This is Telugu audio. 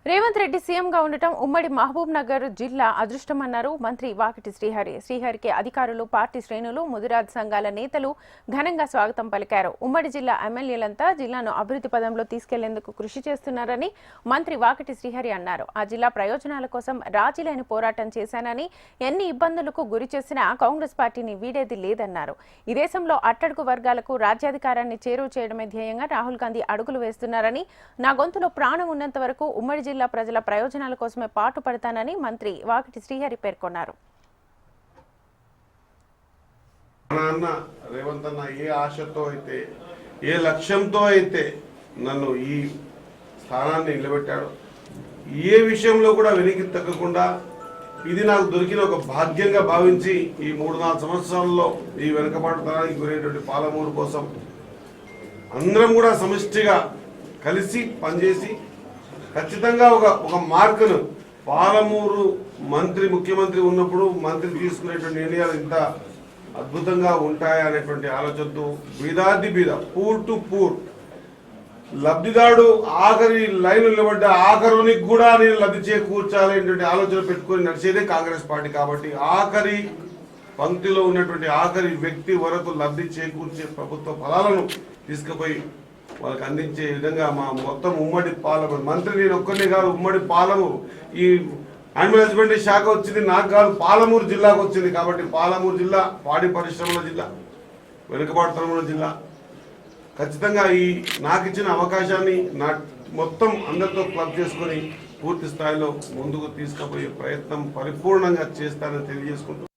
రేవంత్ రెడ్డి సీఎంగా ఉండటం ఉమ్మడి మహబూబ్ నగర్ జిల్లా అదృష్టమన్నారు మంత్రి వాకిటి శ్రీహరి. శ్రీహరికి అధికారులు, పార్టీ శ్రేణులు, ముదిరాజ్ సంఘాల నేతలు ఘనంగా స్వాగతం పలికారు. ఉమ్మడి జిల్లా ఎమ్మెల్యేలంతా జిల్లాను అభివృద్ధి పదంలో తీసుకెళ్లేందుకు కృషి చేస్తున్నారని మంత్రి వాకిటి శ్రీహరి అన్నారు. ఆ జిల్లా ప్రయోజనాల కోసం రాజీలేని పోరాటం చేశానని, ఎన్ని ఇబ్బందులకు గురి చేసినా కాంగ్రెస్ పార్టీని వీడేది లేదన్నారు. ఈ దేశంలో అట్టడుగు వర్గాలకు రాజ్యాధికారాన్ని చేరువ చేయడమే ధ్యేయంగా రాహుల్ గాంధీ అడుగులు వేస్తున్నారని, నా గొంతులో ప్రాణం ఉన్నంత వరకు ఉమ్మడి జిల్లా ప్రజల ప్రయోజనాల కోసమే పాటుపడతానని మంత్రి వాకిటి శ్రీహరి పేర్కొన్నారు. రేవంత్ అన్న ఏ ఆశతో అయితే, ఏ లక్ష్యంతో అయితే నన్ను ఈ స్థానాన్ని నిలబెట్టాడు, ఏ విషయంలో కూడా వెనక్కి తగ్గకుండా ఇది నాకు దొరికిన ఒక భాగ్యంగా భావించి ఈ 3-4 సంవత్సరాల్లో ఈ వెనుకబాటుతనానికి గురైనటువంటి పాలమూరు కోసం అందరం కూడా సమిష్టిగా కలిసి పనిచేసి ఖచ్చితంగా ఒక మార్కును పాలమూరు ముఖ్యమంత్రి ఉన్నప్పుడు మంత్రి తీసుకునేటువంటి నిర్ణయాలు ఇంత అద్భుతంగా ఉంటాయనేటువంటి ఆలోచనతో బీదాది బీద, పూర్ టు పూర్, లబ్ధిదారుడు ఆఖరి లైన్ నిలబడ్డ ఆఖరునికి కూడా నేను లబ్ధి చేకూర్చాలనేటువంటి ఆలోచన పెట్టుకొని నడిచేదే కాంగ్రెస్ పార్టీ. కాబట్టి ఆఖరి పంక్తిలో ఉన్నటువంటి ఆఖరి వ్యక్తి వరకు లబ్ధి చేకూర్చే ప్రభుత్వ ఫలాలను తీసుకుపోయి వాళ్ళకి అందించే విధంగా మా మొత్తం ఉమ్మడి పాలమూరు మంత్రి నేను ఒక్కనే కాదు, ఉమ్మడి పాలమూరు ఈ యానిమల్ హస్బెండరీ శాఖ వచ్చింది నాకు కాదు, పాలమూరు జిల్లాకు వచ్చింది. కాబట్టి పాలమూరు జిల్లా పాడి పరిశ్రమల జిల్లా, వెనుకబాటుతనముల జిల్లా. ఖచ్చితంగా ఈ నాకు ఇచ్చిన అవకాశాన్ని నా మొత్తం అందరితో క్లబ్ చేసుకొని పూర్తి స్థాయిలో ముందుకు తీసుకుపోయే ప్రయత్నం పరిపూర్ణంగా చేస్తానని తెలియజేసుకుంటూ